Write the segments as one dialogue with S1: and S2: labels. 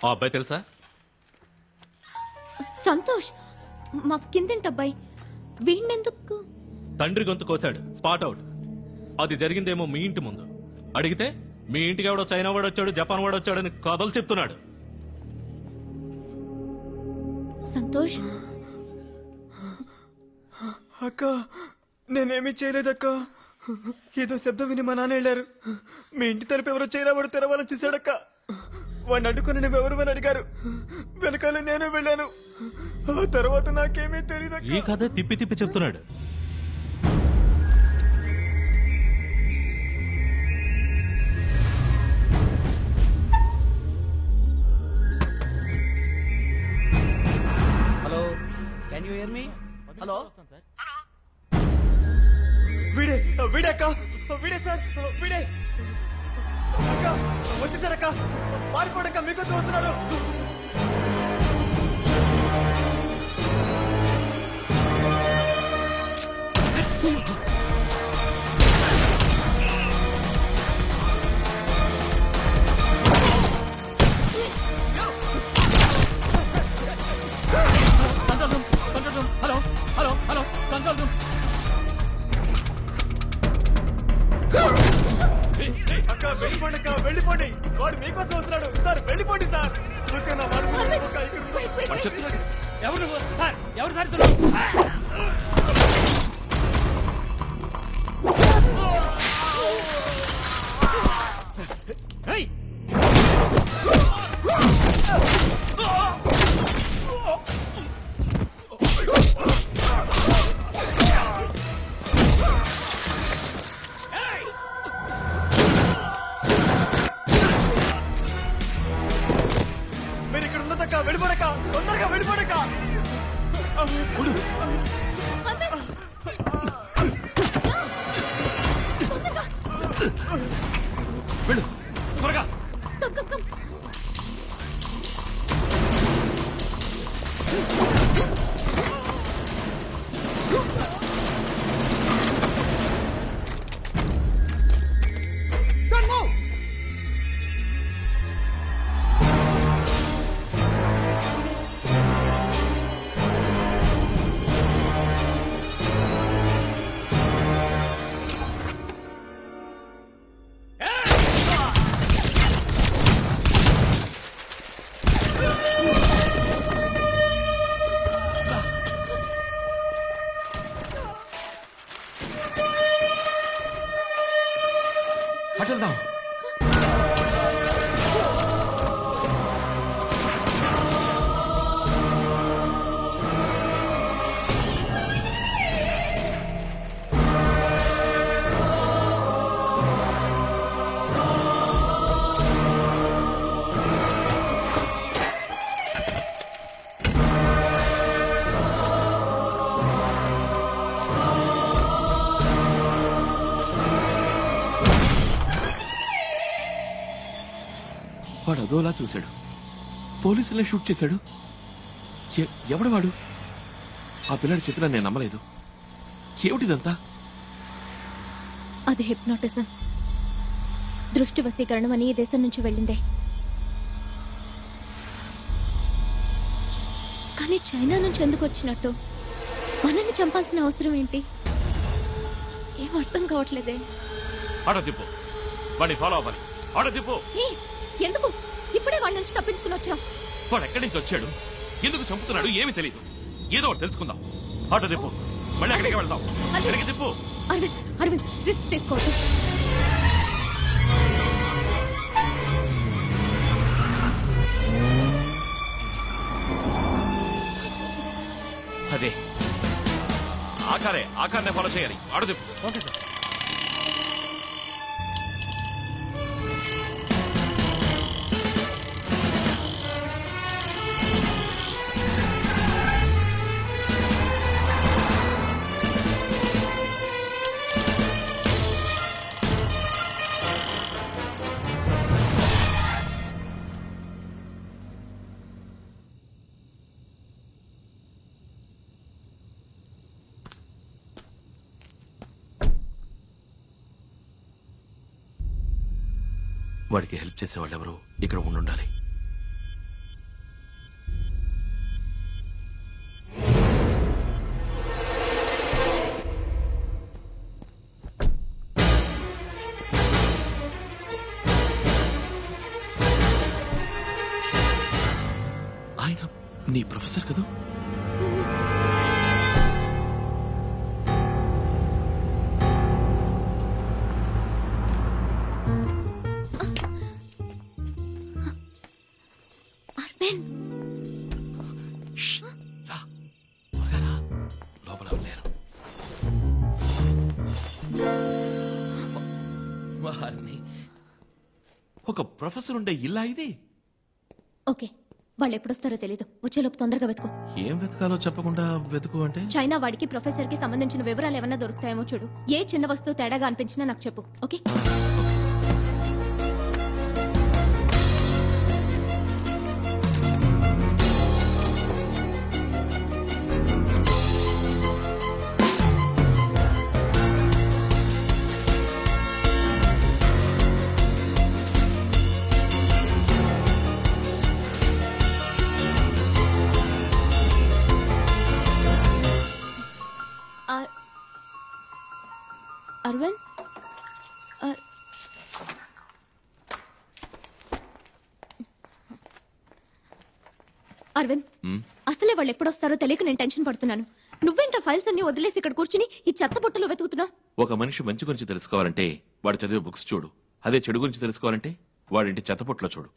S1: ఆ అబ్బాయి తెలుసా?
S2: సంతోష్, మా కిందింటి అబ్బాయి. వీణెందుకు?
S1: తండ్రి గొంతు కోసాడు, స్పాట్ అవుట్. అది జరిగిందేమో మీ ఇంటి ముందు. అడిగితే మీ ఇంటికి ఎవడో చైనా వాడు వచ్చాడు, జపాన్ వాడు వచ్చాడని కథలు చెప్తున్నాడు.
S2: సంతోష్,
S3: అక్క నేనేమీ చేయలేదక్క. ఏదో శబ్దం విని మా నాన్న వెళ్ళారు. మీ ఇంటి తరపు ఎవరో చైనా వాడు తెరవాలని చూశాడక్క. వాడిని అడ్డుకుని నువ్వెవరు అని అడిగారు. వెనకాల నేనే వెళ్ళాను. ఆ తర్వాత నాకేమీ తెలియదు.
S1: ఈ కథ తిప్పి తిప్పి చెప్తున్నాడు.
S4: Hello, can you here me? Hello,
S3: వీడే వీడే అక్క, వీడే సార్, వీడే అక్క. వచ్చేసారక్క, పారిపోడక్క, మీకోసం వస్తున్నాడు.
S4: Hello hello hello, control room.
S3: అక్క వెళ్ళిపోండి, అక్క వెళ్ళిపోండి. వాడు మీకోసం వస్తున్నాడు సార్, వెళ్ళిపోండి సార్.
S4: ఎవరు సార్? ఎవరు సార్?
S3: మీరు ఇక్కడ ఉన్నదక్క, వెళ్ళిపోడక్క, తొందరగా వెళ్ళిపోడక్క.
S1: వెళ్ళు త్వరగా. అటెళ్దాం.
S5: వాడు అదోలా చూశాడు, పోలీసులనే షూట్ చేశాడు. ఎవడు వాడు? ఆ పిల్లాడు చెప్పినా నేను నమ్మలేదు. ఏమిటిదంతా?
S2: అది హిప్నాటిజం, దృష్టి వశీకరణం అని ఈ దేశం నుంచి వెళ్ళిందే. కానీ చైనా నుంచి ఎందుకు వచ్చినట్టు? మనల్ని చంపాల్సిన అవసరం ఏంటి? ఏం అర్థం కావట్లేదే.
S1: ఆటో తిప్పు, వాడిని ఫాలో అవ్వాలి. ఆటో తిప్పు.
S2: ఎందుకు ఇప్పుడే వాడి నుంచి తప్పించుకుని వచ్చావు?
S1: వాడు ఎక్కడి నుంచి వచ్చాడు, ఎందుకు చంపుతున్నాడు ఏమీ తెలియదు. ఏదో ఒకటి తెలుసుకుందాం. ఆటో తిప్పు, మళ్ళీ అక్కడికి వెళ్దాం. అక్కడికి తిప్పు.
S2: అరవింద్, అరవింద్ రిస్క్ తీసుకోవద్దు.
S1: అదే ఆకారే ఫాలో చేయాలి. ఆటో తిప్పు.
S4: Okay sir.
S5: వాడికి హెల్ప్ చేసేవాళ్ళు ఎవరు ఇక్కడ ఉండాలి. ఆయన నీ ప్రొఫెసర్ కదా?
S2: అరవింద్,
S5: రా, త్వరగా రా. లోపల ఎవరు లేరు. వారిని ఒక ప్రొఫెసర్ ఉండే ఇల్లా ఇది?
S2: ఓకే, వాళ్ళు ఎప్పుడొస్తారో తెలీదు. వచ్చేలోపు తొందరగా వెతుకో.
S5: ఏం వెతకాలో చెప్పకుండా వెతుకు అంటే?
S2: చైనా వాడికి ప్రొఫెసర్ కి సంబంధించిన వివరాలు ఏమన్నా దొరుకుతాయేమో చూడు. ఏ చిన్న వస్తువు తేడాగా అనిపించినా నాకు చెప్పు. ఓకే? అరవింద్, అరవింద్, అసలే వాళ్ళు ఎప్పుడొస్తారో తెలియక నేను టెన్షన్ పడుతున్నాను. నువ్వేంటా ఫైల్స్ అన్ని వదిలేసి ఇక్కడ కూర్చుని ఈ చెత్త బుట్టలో వెతుకుతున్నావు?
S5: ఒక మనిషి మంచి గురించి తెలుసుకోవాలంటే వాడు చదివే బుక్స్ చూడు. అదే చెడు గురించి తెలుసుకోవాలంటే వాడింటి చెత్తపొట్లో చూడు.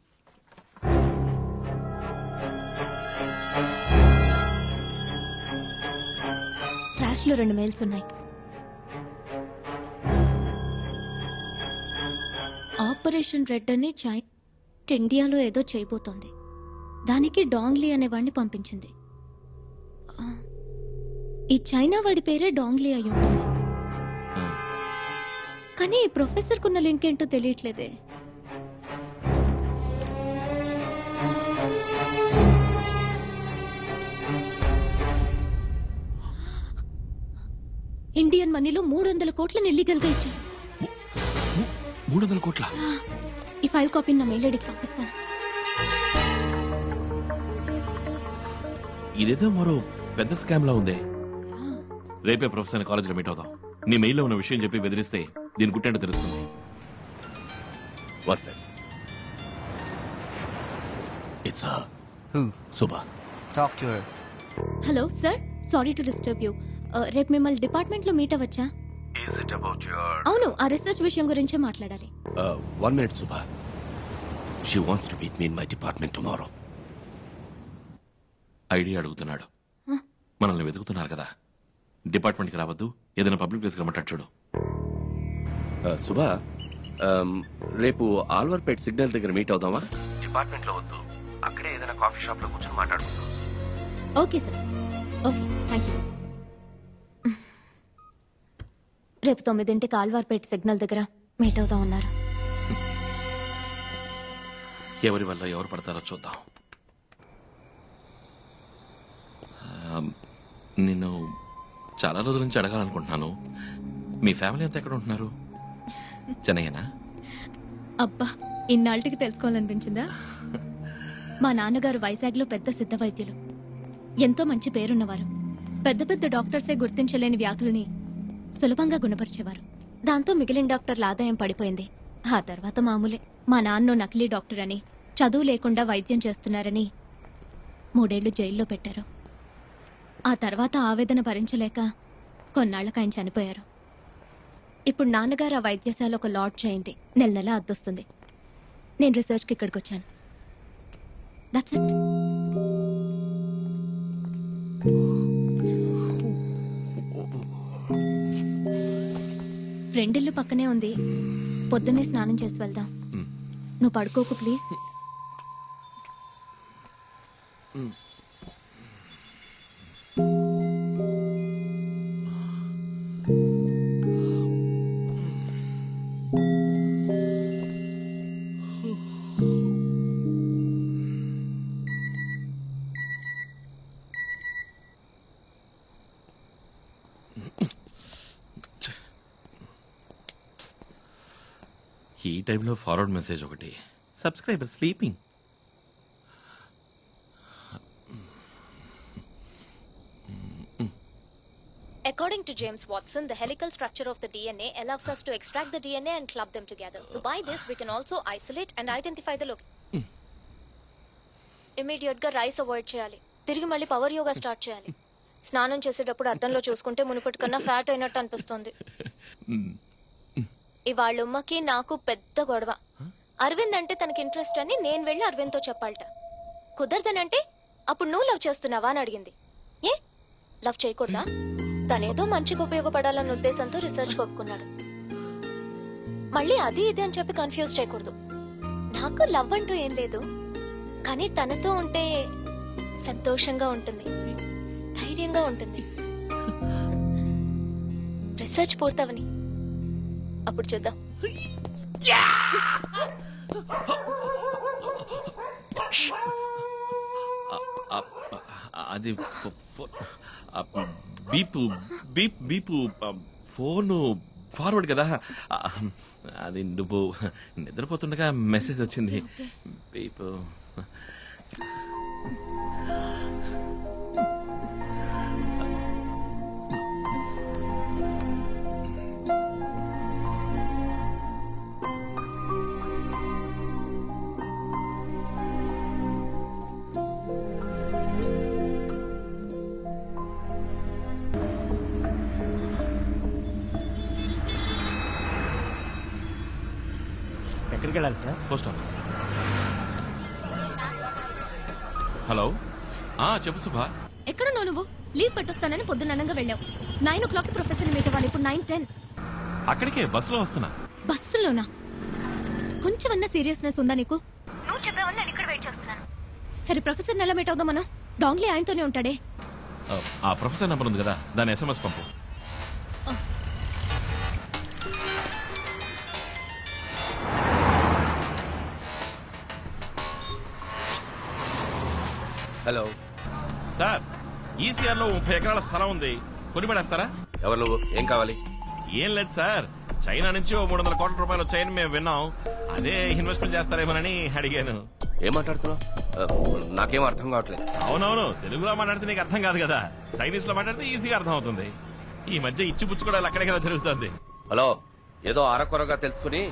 S2: ట్రాష్ లో 2 మెయిల్స్ ఉన్నాయి. ఆపరేషన్ రెడ్ అని ఇండియాలో ఏదో చేయబోతోంది. దానికి డాంగ్లీ అనేవాడిని పంపించింది. ఈ చైనా వాడి పేరే డాంగ్లీ అయి ఉంటుంది. కానీ ఈ ప్రొఫెసర్ కున్న లింక్ ఏంటో తెలియట్లేదే. ఇండియన్ మనీలో 300 కోట్లను ఇల్లీగల్ గా ఇచ్చారు.
S5: 300 కోట్ల?
S2: ఈ ఫైల్ కాపీని నా మెయిల్ ఐడికి పంపిస్తాను.
S5: ఇదేదో మరో పెద్ద స్కామ్ లా ఉందే. రేపే ప్రొఫెసర్ కాలేజీలో మీట్ అవుదాం. నీ మెయిల్లో ఉన్న విషయం చెప్పి బెదిరిస్తే దీని గుట్టేంటో తెలుస్తుంది.
S6: WhatsApp it's Suba.
S3: Talk to her.
S2: Hello sir, sorry to disturb you. రేపు మిమ్మల్ని డిపార్ట్మెంట్ లో మీట్ అవ్వచ్చా? అవును, ఆ రీసెర్చ్ విషయం గురించే మాట్లాడాలి.
S6: 1 minute Suba. She wants to meet me in my department tomorrow.
S5: Idea అడుగుతున్నాడు. మనల్ని వెతుకుతున్నారు కదా, డిపార్ట్మెంట్కి రావద్దు, ఏదైనా పబ్లిక్ ప్లేస్ రమ్మంటాడు చూడు.
S6: సుబా, రేపు ఆల్వర్పేట్ సిగ్నల్ దగ్గర మీట్ అవుదామా? డిపార్ట్మెంట్ లో వద్దు, అక్కడే ఏదైనా కాఫీ షాప్ లో కూర్చొని మాట్లాడుకుందాం.
S2: Okay sir, okay, thank you. రేపు 9ంటికి ఆల్వార్పేట్ సిగ్నల్ దగ్గర మీట్ అవుదాం అన్నారు.
S5: ఎవరి వల్ల ఎవరు పడతారో చూద్దాం. నిన్ను చాలా రోజుల నుంచి అడగాలనుకుంటున్నాను. మీ ఫ్యామిలీ అంతా ఎక్కడ ఉంటున్నారు? చెన్నైనా?
S2: అబ్బా, ఇన్నాళ్ళకి తెలుసుకోవాలనిపించిందా? మా నాన్నగారు వైజాగ్లో పెద్ద సిద్ధ వైద్యులు. ఎంతో మంచి పేరున్నవారు. పెద్ద పెద్ద డాక్టర్సే గుర్తించలేని వ్యాధుల్ని సులభంగా గుణపరిచేవారు. దాంతో మిగిలిన డాక్టర్ల ఆదాయం పడిపోయింది. ఆ తర్వాత మామూలే. మా నాన్న నకిలీ డాక్టర్ అని, చదువు లేకుండా వైద్యం చేస్తున్నారని 3 ఏళ్లు జైల్లో పెట్టారు. ఆ తర్వాత ఆవేదన భరించలేక కొన్నాళ్లకు ఆయన చనిపోయారు. ఇప్పుడు నాన్నగారు ఆ వైద్యశాల ఒక లాడ్జ్ అయింది. నెల నెల అద్దొస్తుంది. నేను రీసెర్చ్కి ఇక్కడికి వచ్చాను. That's it. ఫ్రెండిల్లు పక్కనే ఉంది. పొద్దున్నే స్నానం చేసి వెళ్దాం. నువ్వు పడుకోకు ప్లీజ్.
S5: ఈ టైంలో ఫార్వర్డ్ మెసేజ్ ఒకటి. Subscriber sleeping.
S2: According to James Watson, the helical structure of the DNA allows us to extract the DNA and club them together. So by this, we can also isolate and identify the location. Immediate గా rice avoid చేయాలి. తిరిగి మళ్ళీ power yoga start చేయాలి. స్నానం చేసేటప్పుడు అద్దంలో చూసుకుంటే మునుపటి కన్నా ఫ్యాట్ అయినట్టు అనిపిస్తుంది. ఇవాళ ఉమ్మకి నాకు పెద్ద గొడవ. అరవింద్ అంటే తనకి ఇంట్రెస్ట్ అని నేను వెళ్ళి అరవింద్ తో చెప్పాలట. కుదరదనంటే అప్పుడు నువ్వు లవ్ చేస్తున్నావా అని అడిగింది. ఏ లవ్ చేయకూడదా? తనేదో మంచిగా ఉపయోగపడాలన్న ఉద్దేశంతో రీసెర్చ్ ఒప్పుకున్నాడు. మళ్ళీ అది ఇది అని చెప్పి కన్ఫ్యూజ్ చేయకూడదు. నాకు లవ్ అంటూ ఏం లేదు, కానీ తనతో ఉంటే సంతోషంగా ఉంటుంది, ధైర్యంగా ఉంటుంది. రీసెర్చ్ పూర్తవని అప్పుడు చూద్దాం.
S5: అది బీపు బీప్ బీపు ఫోను ఫార్వర్డ్ కదా. అది నువ్వు నిద్రపోతుండగా మెసేజ్ వచ్చింది. బీపు
S3: ఎక్కడికి వెళ్ళాలి సార్?
S5: Post office. హలో, చెప్పు సుభా.
S2: ఎక్కడున్నావు నువ్వు? లీవ్ పెట్టొస్తానని పొద్దున్నంగా వెళ్ళావు. 9 o'clock ప్రొఫెసర్ మీట్ అవ్వాలి. ఇప్పుడు 9:10.
S5: అక్కడికే బస్సులో వస్తున్నా.
S2: బస్సులోనా? కొంచెమన్నా సీరియస్నెస్ ఉందా నీకు? నువ్వు చెప్పావని నేను ఇక్కడ వెయిట్ చేస్తున్నాను. సరే ప్రొఫెసర్ ఎలా మీట్ అవుదాం మనం? డాంగ్లీ ఆయనతోనే ఉంటాడే.
S5: ఆ ప్రొఫెసర్ నెంబర్ ఉంది కదా, దాని SMS పంపు.
S6: హలో
S5: సార్, ఈసీఆర్ లో 30 ఎకరాల స్థలం ఉంది, కొనిపడేస్తారా?
S6: ఎవరు నువ్వు? ఏం కావాలి?
S5: ఏం లేదు సార్, చైనా నుంచి 300 కోట్ల రూపాయలు వచ్చాయని మేము విన్నాం. అదే ఇన్వెస్ట్మెంట్ చేస్తారేమోనని అడిగాను.
S6: ఏం మాట్లాడుతున్నావు? నాకేం అర్థం కావట్లేదు.
S5: అవునవును, తెలుగులో మాట్లాడితే నీకు అర్థం కాదు కదా, చైనీస్ లో మాట్లాడితే ఈజీగా అర్థం అవుతుంది. ఈ మధ్య ఇచ్చిపుచ్చుకోవడాలు అక్కడే కదా జరుగుతుంది.
S6: హలో, ఏదో అరకొరగా తెలుసుకుని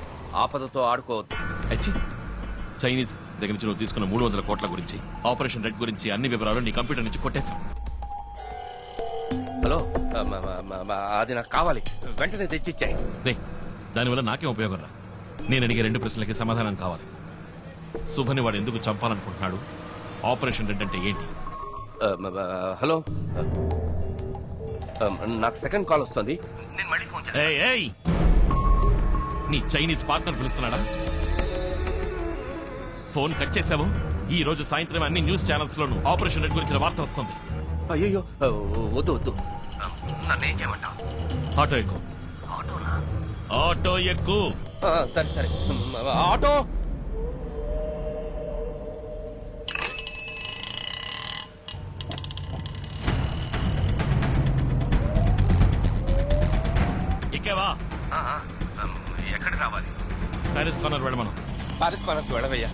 S6: ఆపదతో ఆడుకోవద్దు.
S5: అచ్చి, చైనీస్ దగ్గర నుంచి నువ్వు తీసుకున్న 300 కోట్ల గురించి, ఆపరేషన్ రెడ్ గురించి అన్ని వివరాలు నీ కంప్యూటర్ నుంచి కొట్టేశాం.
S6: హలో, అది నాకు కావాలి, వెంటనే తెచ్చిచ్చాయి.
S5: దానివల్ల నాకేం ఉపయోగం రా? నేను అడిగే 2 ప్రశ్నలకి సమాధానం కావాలి. శుభని వాడు ఎందుకు చంపాలనుకుంటున్నాడు? ఆపరేషన్ రెడ్ అంటే ఏంటి?
S6: హలో, నాకు సెకండ్ కాల్ వస్తుంది, నేను మళ్ళీ ఫోన్ చేస్తాను.
S5: ఏయ్, నీ చైనీస్ పార్ట్నర్ పిలుస్తున్నాడా? ఫోన్ కట్ చేశావు. ఈ రోజు సాయంత్రం అన్ని న్యూస్ ఛానల్స్ లోను ఆపరేషన్ రెడ్ గురించిన వార్త వస్తుంది.
S6: అయ్యో, వద్దు వద్దు, నన్నేం చేయమంటావు?
S5: ఆటో ఎక్కు. ఆటో ఎక్కు.
S6: సరే సరే, ఆటో.
S5: ఎక్కేవా?
S6: ఎక్కడికి రావాలి?
S5: ప్యారిస్ కార్నర్ వెళ్ళమను.
S6: పారిస్ కార్నర్కి వెళ్ళవయ్యా.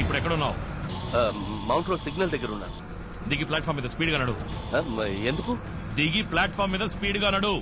S5: ఇప్పుడు ఎక్కడున్నావు?
S6: మౌంట్ రోడ్ సిగ్నల్ దగ్గర ఉన్నా.
S5: దిగి ప్లాట్ఫామ్ మీద స్పీడ్ గా నడు.
S6: ఎందుకు?
S5: దిగి ప్లాట్ఫామ్ మీద స్పీడ్ గా నడు.